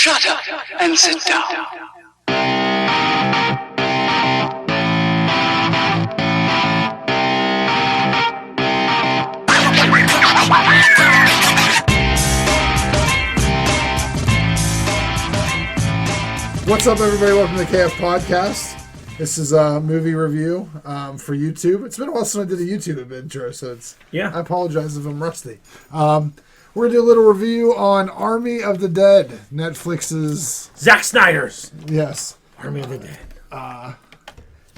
Shut up and sit down. What's up, everybody? Welcome to the KF Podcast. This is a movie review for YouTube. It's been a while since I did a YouTube intro, so I apologize if I'm rusty. We're going to do a little review on Army of the Dead, Netflix's... Zack Snyder's. Yes. Army of the Dead.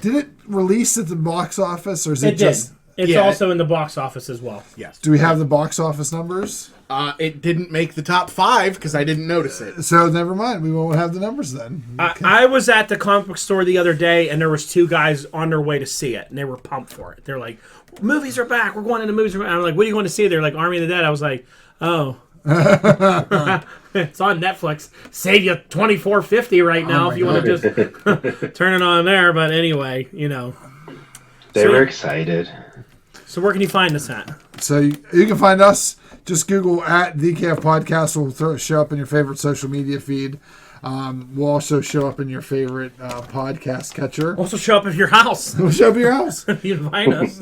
Did it release at the box office, or is it just... It's also in the box office as well. Yes. Do we have the box office numbers? It didn't make the top 5 because I didn't notice it. So never mind. We won't have the numbers then. Okay. I was at the comic book store the other day, and there was 2 guys on their way to see it, and they were pumped for it. They're like, movies are back. We're going into movies. And I'm like, what are you going to see? They're like, Army of the Dead. I was like, oh. It's on Netflix. Save you $24.50 right now if you want to just turn it on there. But anyway, you know. They were excited. So where can you find us at? So you can find us. Just Google at DKF Podcast. We'll show up in your favorite social media feed. We'll also show up in your favorite podcast catcher. Also show up at your house. We'll show up at your house. You can find us.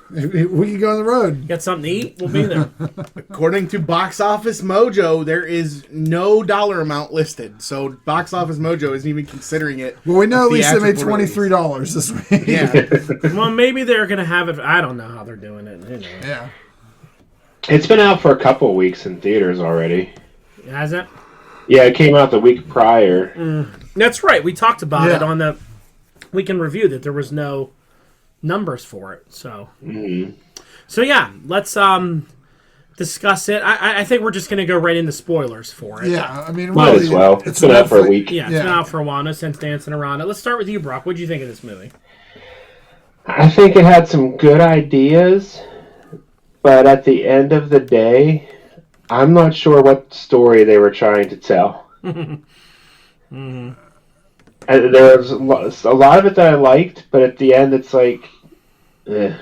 We can go on the road. Get something to eat? We'll be there. According to Box Office Mojo, there is no dollar amount listed. So Box Office Mojo isn't even considering it. Well, we know at least they made $23 this week. Yeah. Well, maybe they're going to have it. I don't know how they're doing it. You know. Yeah. It's been out for a couple weeks in theaters already. Has it? Yeah, it came out the week prior. That's right. We talked about it on the weekend review that there was no numbers for it. So, so yeah, let's discuss it. I think we're just going to go right into spoilers for it. Yeah, I mean, might as well. It's been out for a week. Yeah, it's been out for a while. No sense dancing around it. Let's start with you, Brock. What did you think of this movie? I think it had some good ideas, but at the end of the day, I'm not sure what story they were trying to tell. And there was a lot of it that I liked, but at the end, it's like, you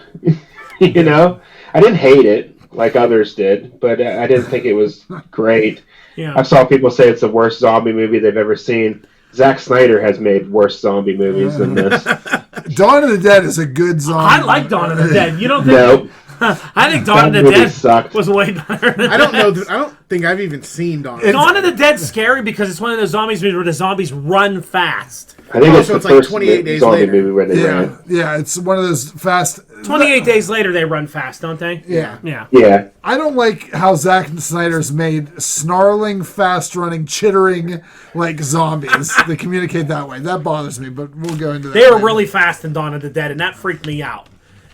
know, I didn't hate it like others did, but I didn't think it was great. Yeah. I saw people say it's the worst zombie movie they've ever seen. Zack Snyder has made worse zombie movies than this. Dawn of the Dead is a good zombie. I like Dawn of the Dead. You don't think? No. I think Dawn of the Dead sucked. was way better. I don't know. I don't think I've even seen Dawn. Dawn of the Dead's scary because it's one of those zombies where the zombies run fast. I think it's so the it's like first 28 days zombie later. movie where they ran. Yeah, it's one of those fast... 28 days later, they run fast, don't they? Yeah. Yeah. Yeah. I don't like how Zack Snyder's made snarling, fast-running, chittering, like zombies. They communicate that way. That bothers me, but we'll go into that. They were later. really fast in Dawn of the Dead, and that freaked me out.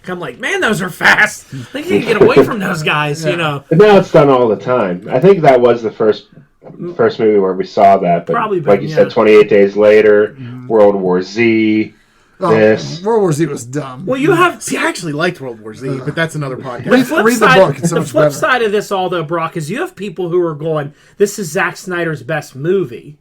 I'm like, man, those are fast. I think you can get away from those guys, you know. But now it's done all the time. I think that was the first movie where we saw that. But Probably like been, you said, 28 Days Later, World War Z, this. World War Z was dumb. Well, you have... See, I actually liked World War Z, but that's another podcast. Read the book. It's so much flip better. side of this, although, Brock, is you have people who are going, this is Zack Snyder's best movie.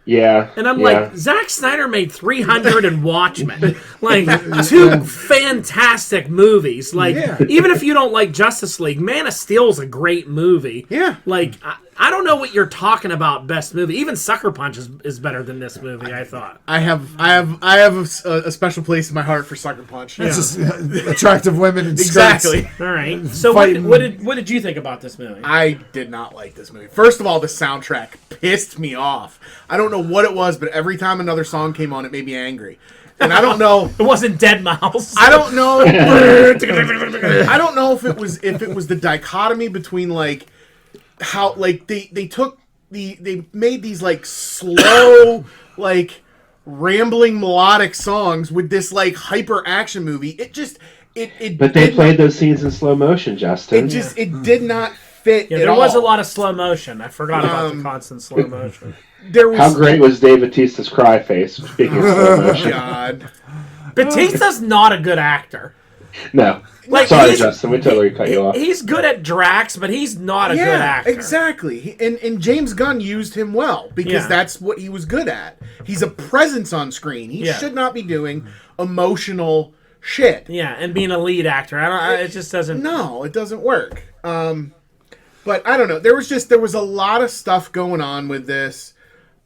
Yeah. And I'm like, Zack Snyder made 300 and Watchmen. Like, 2 fantastic movies. Like, even if you don't like Justice League, Man of Steel's a great movie. Yeah. Like, I don't know what you're talking about, best movie. Even Sucker Punch is better than this movie, I thought. I have a special place in my heart for Sucker Punch. It's just attractive women in Exactly. skirts. All right. So what did you think about this movie? I did not like this movie. First of all, the soundtrack pissed me off. I don't know what it was, but every time another song came on, it made me angry. And I don't know. It wasn't Dead Mouse. I don't know. I don't know if it was the dichotomy between like how like they made these like slow like rambling melodic songs with this like hyper action movie. But they played those scenes in slow motion, Justin. It did not fit. Yeah, at there all. was a lot of slow motion. I forgot about the constant slow motion. How great was Dave Bautista's cry face? Speaking of slow motion. God. Batista's not a good actor. No. Like, sorry, Justin. We totally cut you off. He's good at Drax, but he's not a good actor. Exactly. And James Gunn used him well because that's what he was good at. He's a presence on screen. He should not be doing emotional shit. Yeah, and being a lead actor. It just doesn't... No, it doesn't work. But I don't know. There was a lot of stuff going on with this.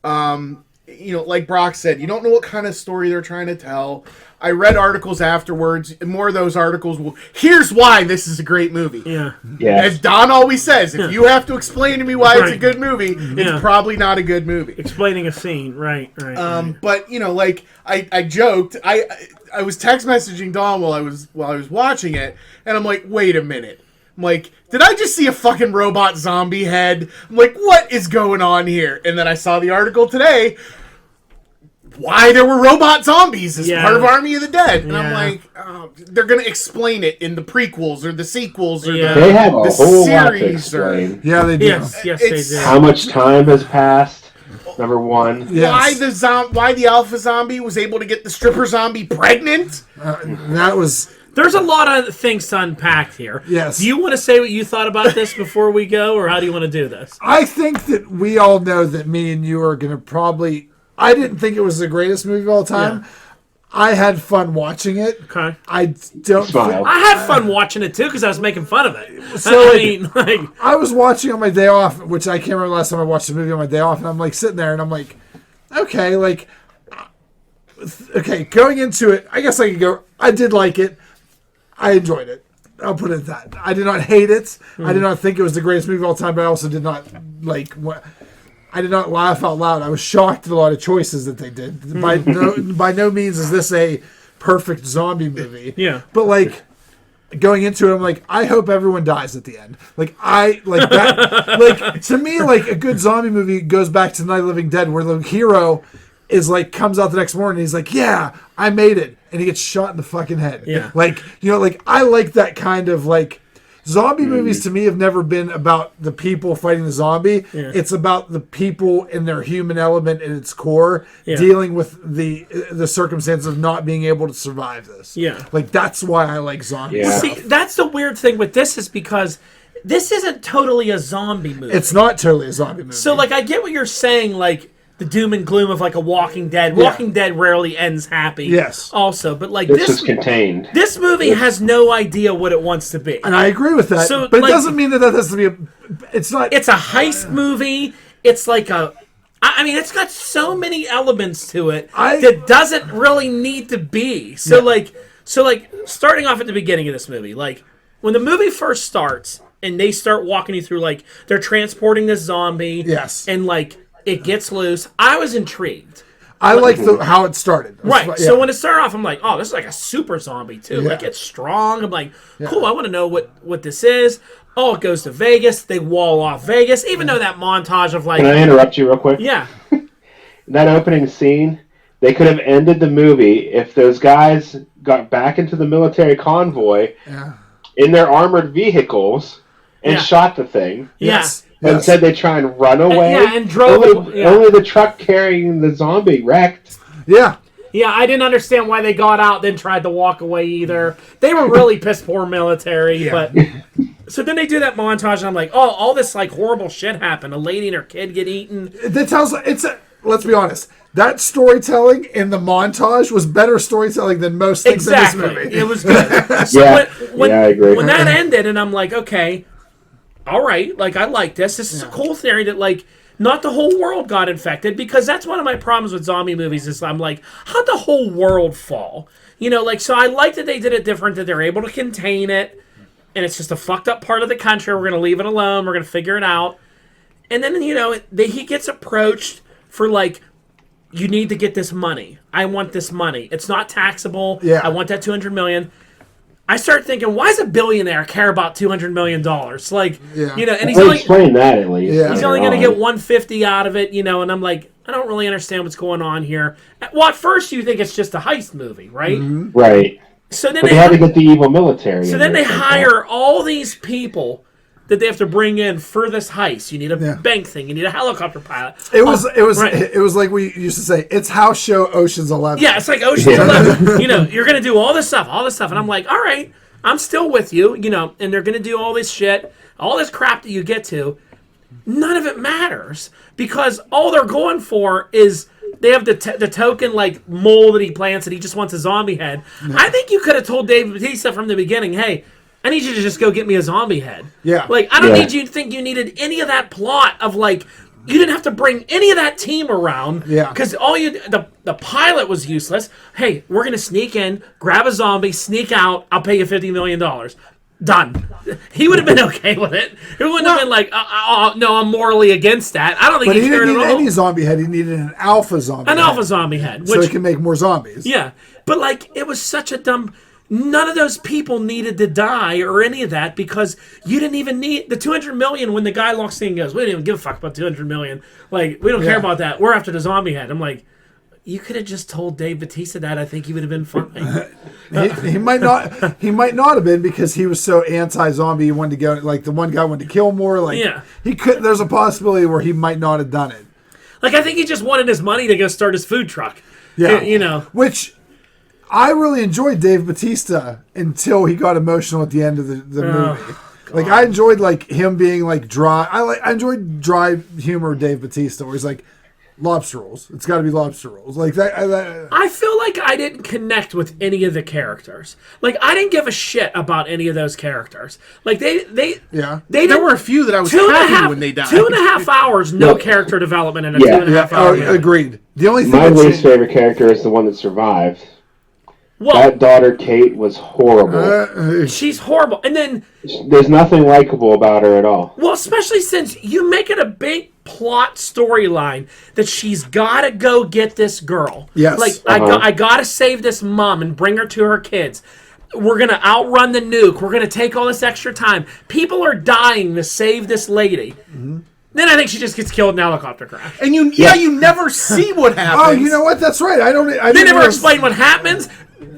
Like Brock said, you don't know what kind of story they're trying to tell. I read articles afterwards, and more of those articles here's why this is a great movie. Yeah. As Don always says, if you have to explain to me why it's a good movie, it's probably not a good movie. Explaining a scene, right. But I joked, I was text messaging Don while I was watching it, and I'm like, wait a minute. I'm like, did I just see a fucking robot zombie head? I'm like, what is going on here? And then I saw the article today, why there were robot zombies as part of Army of the Dead. And I'm like, oh, they're going to explain it in the prequels or the sequels or they have a whole lot to series. explain. Yeah, they do. Yes, they do. How much time has passed? Number one. Yes. Why the alpha zombie was able to get the stripper zombie pregnant? That was... There's a lot of things to unpack here. Yes. Do you want to say what you thought about this before we go, or how do you want to do this? I think that we all know that me and you are going to probably... I didn't think it was the greatest movie of all time. Yeah. I had fun watching it. Okay. I don't... I had fun watching it, too, because I was making fun of it. So, I was watching on my day off, which I can't remember last time I watched a movie on my day off, and I'm, sitting there, and I'm like, okay, going into it, I guess I could go, I did like it. I enjoyed it. I'll put it at that. I did not hate it. I did not think it was the greatest movie of all time, but I also did not I did not laugh out loud. I was shocked at a lot of choices that they did. By no means is this a perfect zombie movie. Yeah. But going into it, I'm like, I hope everyone dies at the end. To me, a good zombie movie goes back to Night of the Living Dead, where the hero is comes out the next morning and he's like, yeah, I made it. And he gets shot in the fucking head. Yeah. I like that kind of zombie movies to me have never been about the people fighting the zombie. Yeah. It's about the people and their human element at its core dealing with the circumstance of not being able to survive this. Yeah. That's why I like zombies. Yeah. See, that's the weird thing with this is because this isn't totally a zombie movie. It's not totally a zombie movie. So I get what you're saying, the doom and gloom of a Walking Dead. Walking Dead rarely ends happy. Yes. Also, but this is contained. This movie has no idea what it wants to be, and I agree with that. So, but it doesn't mean that has to be It's not. It's a heist movie. It's it's got so many elements to it that doesn't really need to be. So starting off at the beginning of this movie, when the movie first starts and they start walking you through they're transporting this zombie. Yes. And it gets loose. I was intrigued. I like how it started. Right. Yeah. So when it started off, I'm like, oh, this is a super zombie, too. Yeah. It's strong. I'm like, cool, I want to know what this is. Oh, it goes to Vegas. They wall off Vegas, even though that montage of Can I interrupt you real quick? Yeah. That opening scene, they could have ended the movie if those guys got back into the military convoy in their armored vehicles and shot the thing. Yes. And said they try and run away. And drove only the truck carrying the zombie wrecked. Yeah. Yeah, I didn't understand why they got out, then tried to walk away either. They were really piss poor military. But so then they do that montage, and I'm like, oh, all this horrible shit happened. A lady and her kid get eaten. Let's be honest. That storytelling in the montage was better storytelling than most things in this movie. It was good. So I agree. When that ended, and I'm like, okay, all right, I like this. This is a cool theory that, not the whole world got infected, because that's one of my problems with zombie movies is I'm like, how'd the whole world fall? So I like that they did it different, that they're able to contain it, and it's just a fucked up part of the country. We're going to leave it alone. We're going to figure it out. And then, he gets approached for, you need to get this money. I want this money. It's not taxable. Yeah. I want that $200 million. I start thinking, why does a billionaire care about $200 million? And he's only explain that at least. Yeah. He's only going to get $150 out of it, and I'm like, I don't really understand what's going on here. Well, at first you think it's just a heist movie, right? Mm-hmm. Right. So then they had to get the evil military. So then they hire all these people that they have to bring in for this heist. You need a bank thing. You need a helicopter pilot. It was like we used to say, it's house show Ocean's 11. Yeah, it's like Ocean's 11. You're going to do all this stuff. And I'm like, all right, I'm still with you, and they're going to do all this shit, all this crap that you get to. None of it matters, because all they're going for is they have the token mole that he plants, and he just wants a zombie head. I think you could have told Dave Bautista from the beginning, hey, I need you to just go get me a zombie head. Yeah. Like, I don't need you to think you needed any of that plot of, like, you didn't have to bring any of that team around. Yeah. Because the pilot was useless. Hey, we're going to sneak in, grab a zombie, sneak out, I'll pay you $50 million. Done. He would have been okay with it. He wouldn't have been like, no, I'm morally against that. I don't think But he he cared didn't at need all. any zombie head. He needed an alpha zombie An head. alpha zombie head. So Which, he can make more zombies. yeah. But, like, it was such a dumb... None of those people needed to die or any of that because you didn't even need... The $200 million, when the guy walks in and goes, we don't even give a fuck about $200 million. Like, we don't care about that. We're after the zombie head. I'm like... You could have just told Dave Bautista that. I think he would have been fine. He might not. He might not have been because he was so anti-zombie. He wanted to go like the one guy wanted to kill more. Like he could. There's a possibility where he might not have done it. Like I think he just wanted his money to go start his food truck. Yeah, you know. Which I really enjoyed Dave Bautista until he got emotional at the end of the movie. Like I enjoyed like him being like dry. I enjoyed dry humor Dave Bautista where he's like. Lobster rolls. It's got to be lobster rolls. Like that. I feel like I didn't connect with any of the characters. Like I didn't give a shit about any of those characters. Like they there were a few that I was happy when they died. 2.5 hours, no character development in a 2.5 hour movie. Agreed. The only thing my least favorite character is the one that survived. Well, that daughter Kate was horrible. She's horrible, and then there's nothing likable about her at all. Well, especially since you make it a big plot storyline that she's got to go get this girl. Yes. Like, I got to save this mom and bring her to her kids. We're going to outrun the nuke. We're going to take all this extra time. People are dying to save this lady. Mm-hmm. Then I think she just gets killed in a helicopter crash. And you never see what happens. Oh, you know what? That's right. They never explain what happens.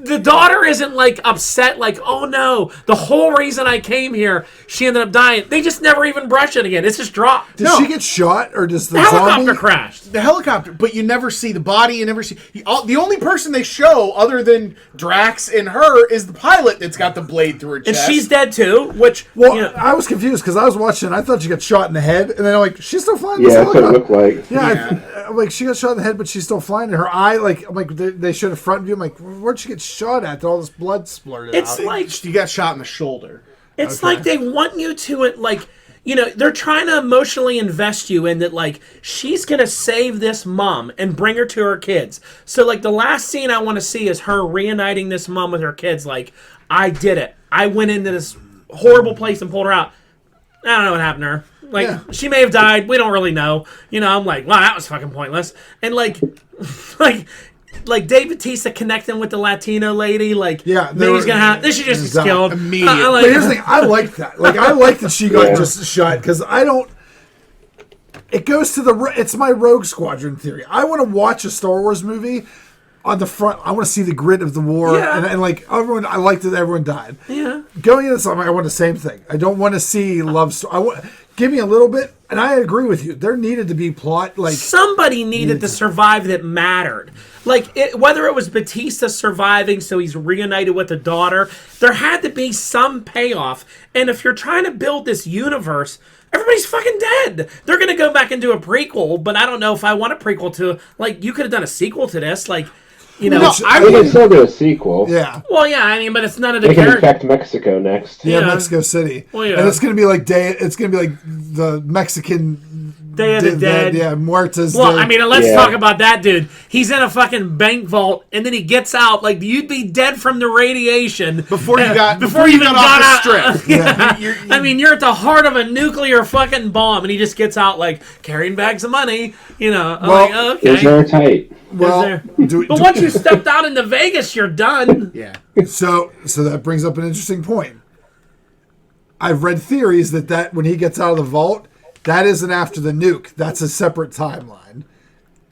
The daughter isn't like upset, like, oh no, the whole reason I came here, she ended up dying. They just never even brush it again. It's just dropped. Does she get shot or does the helicopter crashed? The helicopter, but you never see the body. You never see the only person they show other than Drax and her is the pilot that's got the blade through her chest, and she's dead too. Which I was confused because I was watching. I thought she got shot in the head, and then I'm like, she's still flying. Yeah, that's what it looked like. Yeah, like she got shot in the head, but she's still flying. And her eye, like, I'm like they showed a front view. I'm like, where'd she get shot at? All this blood splurted out. It's like she got shot in the shoulder. It's like they want you to it, like, you know, they're trying to emotionally invest you in that, like, she's gonna save this mom and bring her to her kids. So, like, the last scene I want to see is her reuniting this mom with her kids. Like, I did it. I went into this horrible place and pulled her out. I don't know what happened to her. Like, she may have died. We don't really know. You know, I'm like, wow, that was fucking pointless. And like Dave Bautista connecting with the Latino lady, like, maybe he's gonna have. This she just gets killed immediately. But here's the thing, I like that. Like, I like that she got just shot because I don't. It goes to it's my Rogue Squadron theory. I want to watch a Star Wars movie on the front. I want to see the grit of the war, and like everyone. I like that everyone died. Yeah. Going into something, I want the same thing. I don't want to see love story. Give me a little bit, and I agree with you. There needed to be plot. Like somebody needed to survive that mattered. Like whether it was Batista surviving, so he's reunited with the daughter. There had to be some payoff. And if you're trying to build this universe, everybody's fucking dead. They're gonna go back and do a prequel, but I don't know if I want a prequel to. Like, you could have done a sequel to this. Like, you know, they can still do a sequel. Yeah. Well, yeah. I mean, but it's none of the They can characters. infect Mexico next. Yeah, Mexico City. Well, yeah. And it's gonna be like It's gonna be like the Mexican Day of the Dead. Yeah, Muertos. Well, I mean, let's talk about that, dude. He's in a fucking bank vault, and then he gets out. Like, you'd be dead from the radiation before you even got off the strip. Yeah. I mean, you're at the heart of a nuclear fucking bomb, and he just gets out like carrying bags of money. You know, like, okay. It's airtight. Well, but once you stepped out into Vegas, you're done. Yeah. So that brings up an interesting point. I've read theories that when he gets out of the vault, that isn't after the nuke. That's a separate timeline.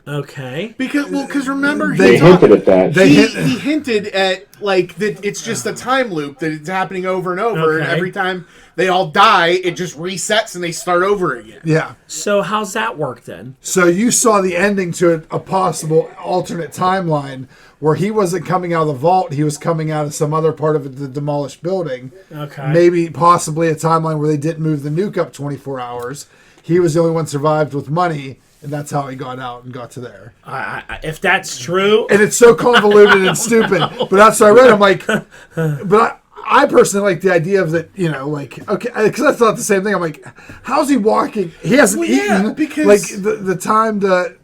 Okay. Because remember, they hinted at that. He hinted at, like, that it's just a time loop, that it's happening over and over, and every time they all die, it just resets and they start over again. Yeah. So how's that work then? So you saw the ending to a possible alternate timeline where he wasn't coming out of the vault, he was coming out of some other part of the demolished building. Okay. Maybe possibly a timeline where they didn't move the nuke up 24 hours. He was the only one survived with money, and that's how he got out and got to there. If that's true, and it's so convoluted and stupid, but that's what I read. I'm like, but I personally like the idea of that, like, okay, because I thought the same thing. I'm like, how's he walking? He hasn't eaten because like the time to,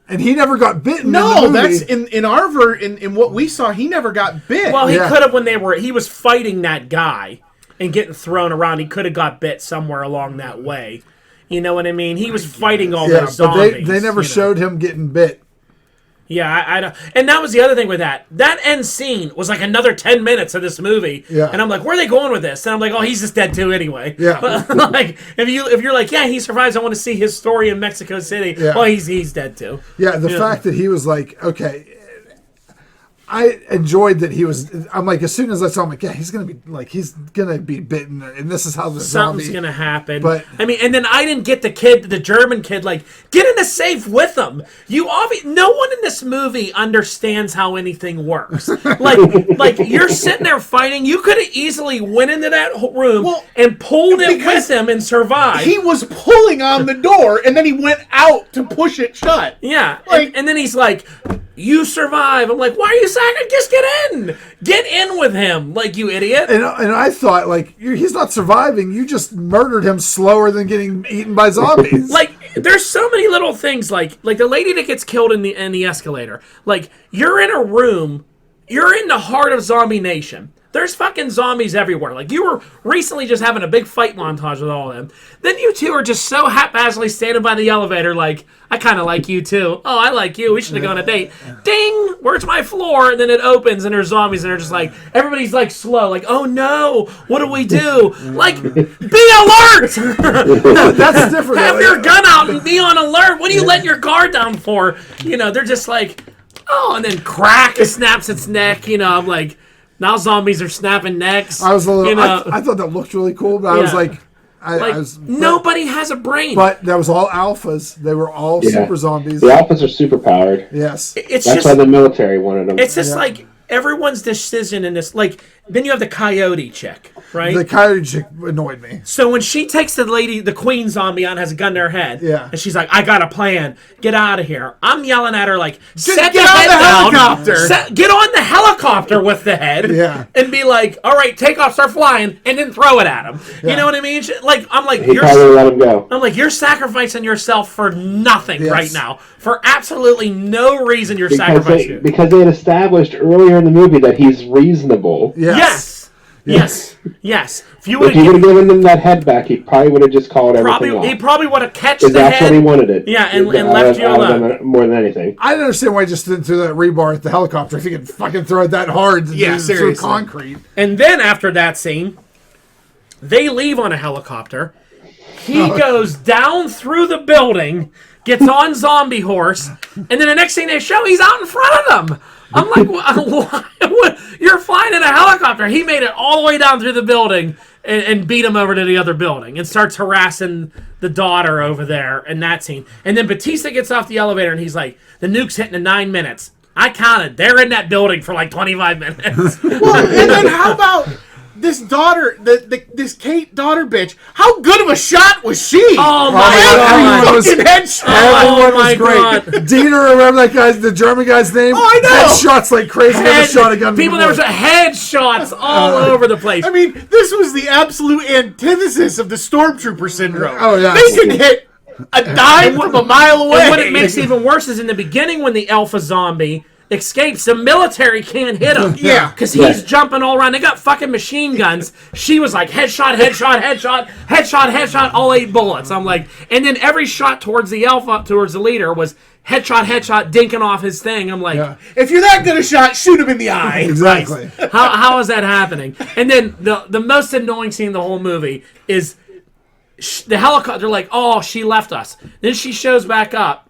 and he never got bitten. No, in the movie. that's in what we saw. He never got bit. Well, he could have he was fighting that guy and getting thrown around. He could have got bit somewhere along that way. You know what I mean? He was fighting all those zombies. But they never showed him getting bit. Yeah, I don't. And that was the other thing with that. That end scene was like another 10 minutes of this movie. Yeah. And I'm like, where are they going with this? And I'm like, oh, he's just dead too anyway. Yeah. But like, if you're like, yeah, he survives. I want to see his story in Mexico City. Yeah. Well, he's dead too. Yeah, the fact that he was like, okay. I enjoyed that he was. I'm like, as soon as I saw him, like, yeah, he's gonna be bitten, and this is how the something's gonna happen. But I mean, and then I didn't get the German kid, like, get in the safe with him. No one in this movie understands how anything works. like you're sitting there fighting. You could have easily went into that room and pulled it with him and survived. He was pulling on the door, and then he went out to push it shut. Yeah, and then he's like, you survive. I'm like, why are you saying? Just get in with him, like, you idiot. And I thought, like, he's not surviving. You just murdered him slower than getting eaten by zombies. Like, there's so many little things, like the lady that gets killed in the escalator. Like, you're in a room, you're in the heart of Zombie Nation. There's fucking zombies everywhere. Like, you were recently just having a big fight montage with all of them. Then you two are just so haphazardly standing by the elevator like, I kind of like you too. Oh, I like you. We should have gone on a date. Ding! Where's my floor? And then it opens and there's zombies and they're just like, everybody's like slow. Like, oh no, what do we do? Like, be alert! That's different. Have your gun out and be on alert. What are you letting your guard down for? They're just like, oh, and then crack, it snaps its neck. I'm like, now zombies are snapping necks. I was a little. I thought that looked really cool, but I was like, nobody has a brain. But that was all alphas. They were all super zombies. The alphas are super powered. Yes, that's why the military wanted them. It's just like everyone's decision in this. Like, then you have the coyote chick, right? The coyote chick annoyed me. So when she takes the queen zombie on, has a gun to her head, and she's like, I got a plan. Get out of here. I'm yelling at her like, get on the helicopter. Get on the helicopter with the head. And be like, all right, take off, start flying, and then throw it at him. You know what I mean? Like, I'm like, he probably let him go. I'm like, you're sacrificing yourself for nothing right now. For absolutely no reason you're sacrificing. Because they had established earlier in the movie that he's reasonable. Yes. If you would have given him that head back, he probably would have just called everything off. He probably would have catched the head. That's what he wanted it. Yeah, and left you alone. More than anything. I didn't understand why he just didn't throw that rebar at the helicopter if he could fucking throw it that hard through concrete. And then after that scene, they leave on a helicopter. He goes down through the building, gets on Zombie Horse, and then the next thing they show, he's out in front of them. I'm like, what? You're flying in a helicopter. He made it all the way down through the building and beat him over to the other building and starts harassing the daughter over there in that scene. And then Batista gets off the elevator and he's like, the nuke's hitting in 9 minutes. I counted. They're in that building for like 25 minutes. Well, and then how about this daughter, this Kate daughter bitch? How good of a shot was she? Oh my god! Fucking headshot. Everyone was great. Diener, remember that guy's the German guy's name? Oh, I know. Headshots like crazy. Never shot a gun. People, there was headshots all over the place. I mean, this was the absolute antithesis of the Stormtrooper syndrome. Oh yeah, they can hit a dime from a mile away. And what it makes even worse is in the beginning when the alpha zombie escapes, the military can't hit him. Yeah. Because he's jumping all around. They got fucking machine guns. She was like, headshot, all 8 bullets. I'm like, and then every shot towards the alpha, towards the leader, was headshot, dinking off his thing. I'm like, if you're that good a shot, shoot him in the eye. Exactly. How is that happening? And then the most annoying scene in the whole movie is the helicopter. They're like, oh, she left us. Then she shows back up.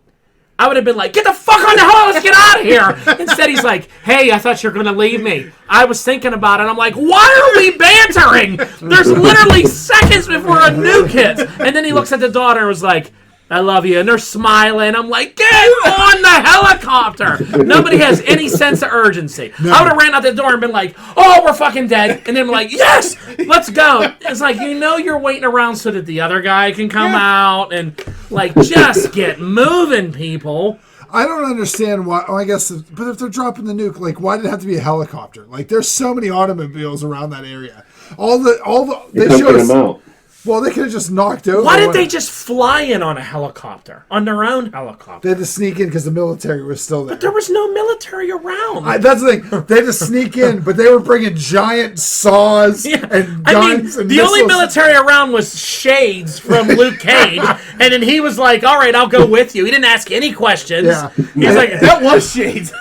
I would have been like, get the fuck on the hell, let's get out of here. Instead, he's like, hey, I thought you were going to leave me. I was thinking about it. I'm like, why are we bantering? There's literally seconds before a nuke hits. And then he looks at the daughter and was like, I love you. And they're smiling. I'm like, get on the helicopter. Nobody has any sense of urgency. No. I would have ran out the door and been like, oh, we're fucking dead. And then be like, yes, let's go. It's like, you're waiting around so that the other guy can come out and, like, just get moving, people. I don't understand why. Oh, I guess, but if they're dropping the nuke, like, why did it have to be a helicopter? Like, there's so many automobiles around that area. They showed us. Out. Well, they could have just knocked over. Why did they just fly in on a helicopter, on their own helicopter? They had to sneak in because the military was still there. But there was no military around. That's the thing. They had to sneak in, but they were bringing giant saws and guns and the missiles. only military around was Shades from Luke Cage, and then he was like, all right, I'll go with you. He didn't ask any questions. Yeah. He's like, That was Shades.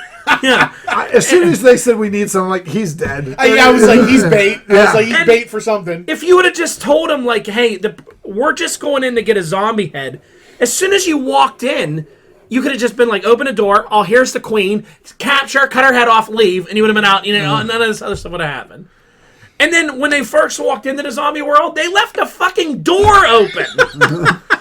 yeah. As soon as they said we need someone, like, he's dead. I was like, he's bait. I was like, he's And bait for something. If you would have just told him, like, hey, we're just going in to get a zombie head, as soon as you walked in, you could have just been like, open a door, oh, here's the queen, capture, cut her head off, leave, and you would have been out. None of this other stuff would have happened. And then when they first walked into the zombie world, they left the fucking door open.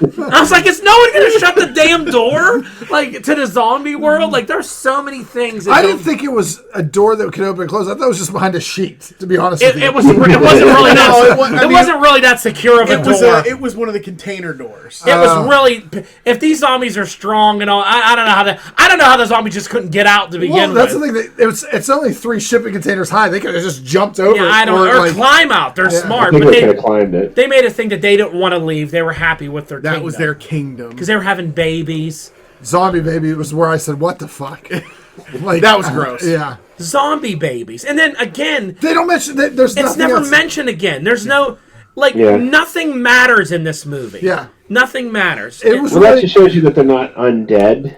I was like, is no one going to shut the damn door? Like, to the zombie world? Like, there's so many things. I didn't think it was a door that could open and close. I thought it was just behind a sheet, to be honest with you. It wasn't really that. Wasn't really that secure of a door. It was one of the container doors. It was really. If these zombies are strong and all, I don't know how the zombies just couldn't get out to begin that's with. the thing. It's only 3 shipping containers high. They could have just jumped over. Yeah, or climb out. They're smart, I think but they could have climbed it. They made it think that they didn't want to leave. They were happy with their. That was their kingdom because they were having babies. Zombie baby was where I said, "What the fuck?" Like that was gross. Yeah, zombie babies, and then again, they don't mention that. It's never mentioned again. There's no nothing matters in this movie. Yeah, nothing matters. That just shows you that they're not undead.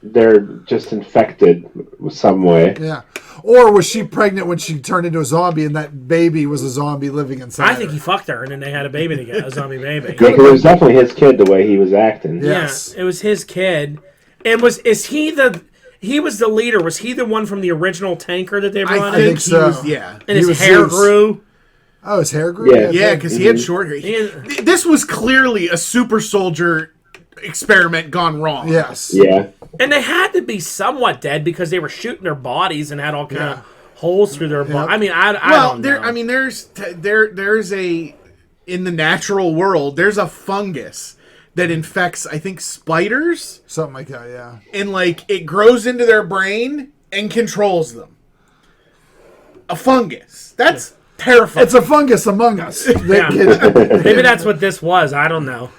They're just infected some way. Yeah. Or was she pregnant when she turned into a zombie and that baby was a zombie living inside I think he fucked her and then they had a baby together, a zombie baby. Yeah, it was definitely his kid the way he was acting. Yes. Yeah, it was his kid. And he was the leader. Was he the one from the original tanker that they brought in? I think so. Yeah. And his hair grew. Oh, his hair grew? Yeah, because he had short hair. This was clearly a super soldier experiment gone wrong. Yes. Yeah. And they had to be somewhat dead because they were shooting their bodies and had all kind of holes through their body. I mean, I don't know. I mean, there's a in the natural world, there's a fungus that infects, I think, spiders, something like that. Yeah. And like it grows into their brain and controls them. A fungus. That's terrifying. It's a fungus among us. Maybe that's what this was. I don't know.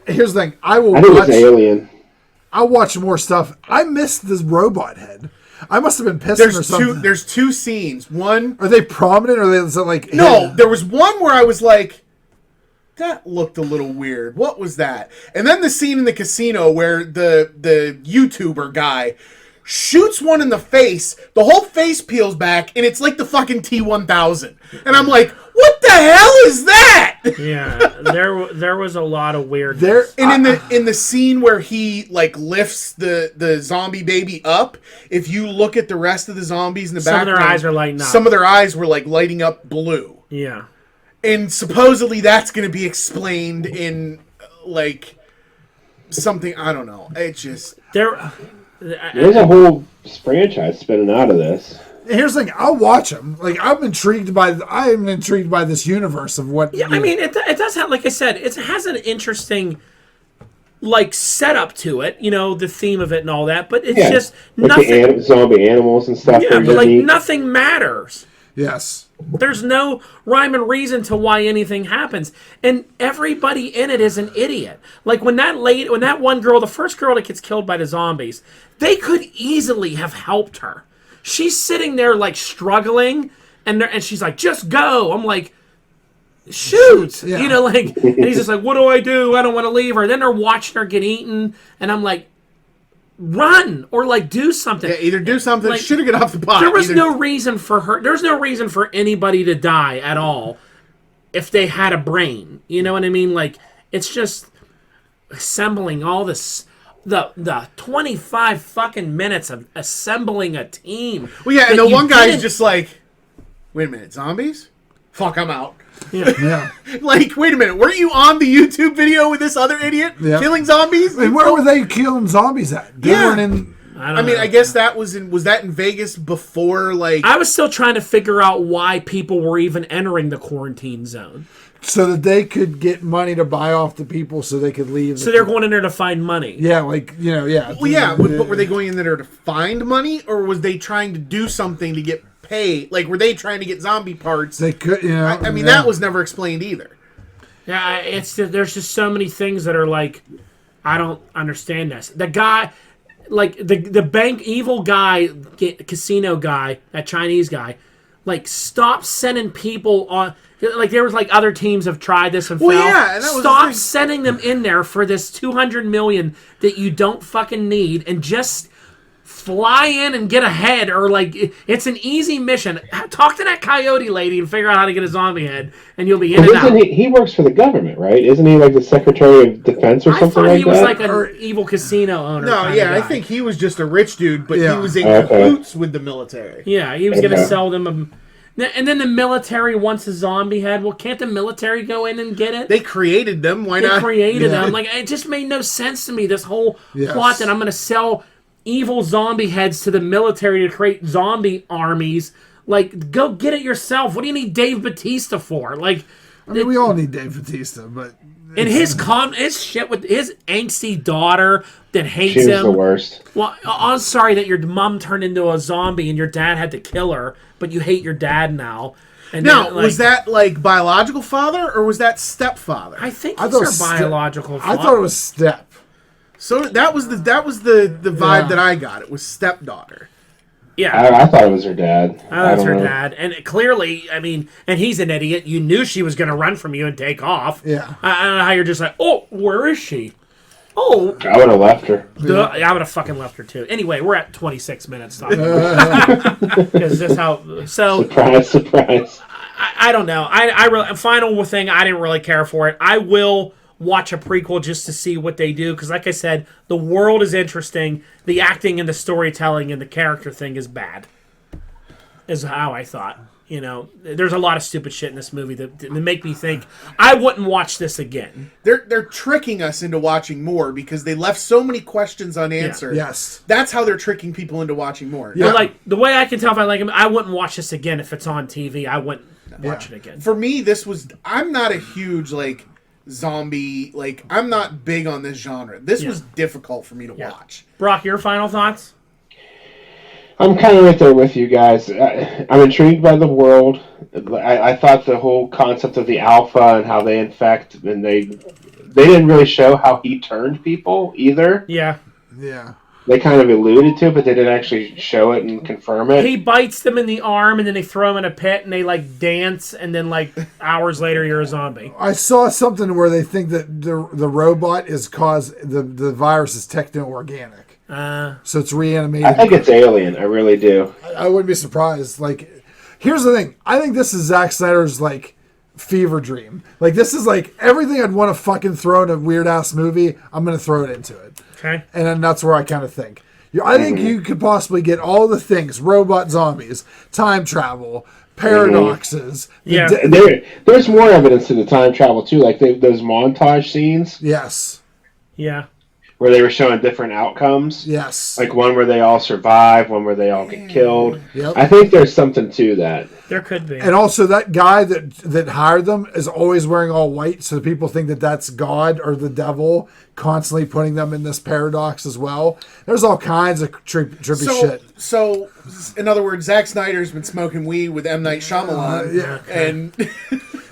Here's the thing. I think it was Alien. I'll watch more stuff. I missed this robot head. I must have been pissing or something. There's 2 scenes. One, are they prominent or are they like? No, there was one where I was like, that looked a little weird. What was that? And then the scene in the casino where the YouTuber guy shoots one in the face. The whole face peels back, and it's like the fucking T-1000. And I'm like, what the hell is that? Yeah, there was a lot of weird. And in the scene where he like lifts the zombie baby up, if you look at the rest of the zombies in the background, some of their eyes are lighting up. Some of their eyes were like lighting up blue. Yeah, and supposedly that's going to be explained in like something, I don't know. It just there's a whole franchise spinning out of this. Here's the thing. I'll watch them. Like I'm intrigued by this universe of what. Yeah, I mean, it does have, like I said, it has an interesting like setup to it. You know, the theme of it and all that. But it's just like nothing. The zombie animals and stuff. Yeah, but like nothing matters. Yes. There's no rhyme and reason to why anything happens, and everybody in it is an idiot. Like when that one girl, the first girl that gets killed by the zombies, they could easily have helped her. She's sitting there like struggling, and she's like, "Just go." I'm like, "Shoot!" Yeah. You know, like, and he's just like, "What do? I don't want to leave her." Then they're watching her get eaten, and I'm like, "Run or like do something." Yeah, either do something. Like, should have got off the pot. There was no reason for her. There's no reason for anybody to die at all if they had a brain. You know what I mean? Like it's just assembling all this. The 25 fucking minutes of assembling a team. Well, yeah, and the one guy's just like, wait a minute, zombies? Fuck, I'm out. Yeah. Like, wait a minute, weren't you on the YouTube video with this other idiot killing zombies? And where were they killing zombies at? They weren't in. I mean, I guess that was that in Vegas before, like... I was still trying to figure out why people were even entering the quarantine zone. So that they could get money to buy off the people so they could leave. So they're going in there to find money. Yeah, like, yeah. Well, yeah, but were they going in there to find money, or was they trying to do something to get pay? Like, were they trying to get zombie parts? They could, you know. I mean, that was never explained either. Yeah, there's just so many things that are like, I don't understand this. The guy, like the bank evil guy, casino guy, that Chinese guy, like stop sending people on. Like there was like other teams have tried this and failed. Yeah, and that was stop sending them in there for this $200 million that you don't fucking need, and just fly in and get ahead. Or like it's an easy mission. Talk to that coyote lady and figure out how to get a zombie head, and you'll be in and out. He works for the government, right? Isn't he like the Secretary of Defense or something like that? I thought he was like an evil casino owner. No, yeah, I think he was just a rich dude, but he was in cahoots with the military. Yeah, he was going to sell them and then the military wants a zombie head. Well, can't the military go in and get it? They created them. Why not? They created them. Like, it just made no sense to me, this whole plot that I'm going to sell evil zombie heads to the military to create zombie armies. Like, go get it yourself. What do you need Dave Bautista for? Like, I mean, we all need Dave Bautista, but... And his shit with his angsty daughter that hates him. She was the worst. Well, I'm sorry that your mom turned into a zombie and your dad had to kill her, but you hate your dad now. And now, then, like, was that like biological father or was that stepfather? I think it's her biological father. I thought it was step. So that was the vibe that I got. It was stepdaughter. Yeah, I thought it was her dad. I thought it was her dad, and clearly, I mean, and he's an idiot. You knew she was going to run from you and take off. Yeah, I don't know how you're just like, oh, where is she? Oh, I would have left her. I would have fucking left her too. Anyway, we're at 26 minutes talking because this how so. Surprise. I don't know. I really final thing. I didn't really care for it. I will watch a prequel just to see what they do because, like I said, the world is interesting. The acting and the storytelling and the character thing is bad. Is how I thought. You know, there's a lot of stupid shit in this movie that make me think I wouldn't watch this again. They're tricking us into watching more because they left so many questions unanswered. Yeah. Yes, that's how they're tricking people into watching more. Yeah, but like the way I can tell if I like him, I wouldn't watch this again if it's on TV. I wouldn't watch it again. For me, I'm not a huge like zombie, like I'm not big on this genre. This was difficult for me to watch. Brock, your final thoughts? I'm kind of right there with you guys. I'm intrigued by the world. I thought the whole concept of the alpha and how they infect, and they didn't really show how he turned people either. Yeah. They kind of alluded to it, but they didn't actually show it and confirm it. He bites them in the arm, and then they throw him in a pit, and they, like, dance, and then, like, hours later, you're a zombie. I saw something where they think that the robot is the virus is techno-organic. So it's reanimated. I think it's alien. I really do. I wouldn't be surprised. Like, here's the thing. I think this is Zack Snyder's, like, fever dream. Like, this is, like, everything I'd want to fucking throw in a weird-ass movie, I'm going to throw it into it. Okay. And then that's where I kind of think. I think you could possibly get all the things: robot zombies, time travel, paradoxes. Yeah. There's more evidence in the time travel, too. Like those montage scenes. Yes. Yeah. Where they were showing different outcomes. Yes. Like one where they all survive, one where they all get killed. Yep. I think there's something to that. There could be. And also that guy that hired them is always wearing all white, so people think that that's God or the devil constantly putting them in this paradox as well. There's all kinds of trippy shit. So, in other words, Zack Snyder's been smoking weed with M. Night Shyamalan. And...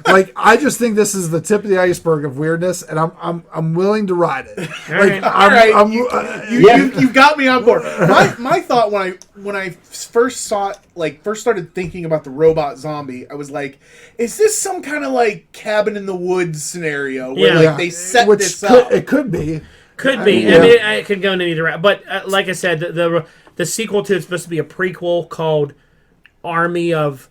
Like, I just think this is the tip of the iceberg of weirdness, and I'm willing to ride it. All right, you've got me on board. My thought when I first started thinking about the robot zombie, I was like, is this some kind of like cabin in the woods scenario where they set this up? It could be. Could be. I mean, it could go in any direction. But like I said, the sequel to it's supposed to be a prequel called Army of.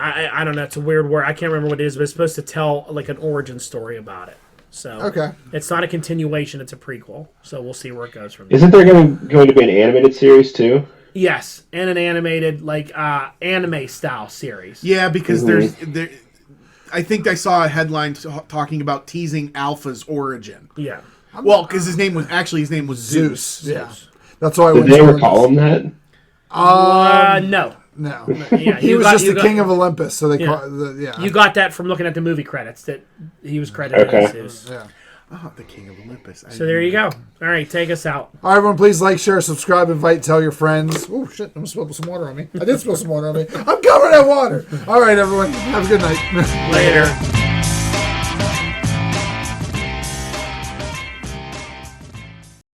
I don't know. It's a weird word. I can't remember what it is, but it's supposed to tell like an origin story about it. So it's not a continuation; it's a prequel. So we'll see where it goes from there. Isn't there going to be an animated series too? Yes, and an animated like anime style series. Yeah, because I think I saw a headline talking about teasing Alpha's origin. Yeah. Well, because his name was Zeus. Yeah, that's why. Did they ever call him that? No. No, yeah, he was just the king of Olympus, so they call You got that from looking at the movie credits that he was credited as Zeus. Yeah. the King of Olympus. So there you go. All right, take us out. All right, everyone, please like, share, subscribe, invite, tell your friends. Oh, shit, I'm spilling some water on me. I did spill some water on me. I'm covered in water. All right, everyone, have a good night. Later.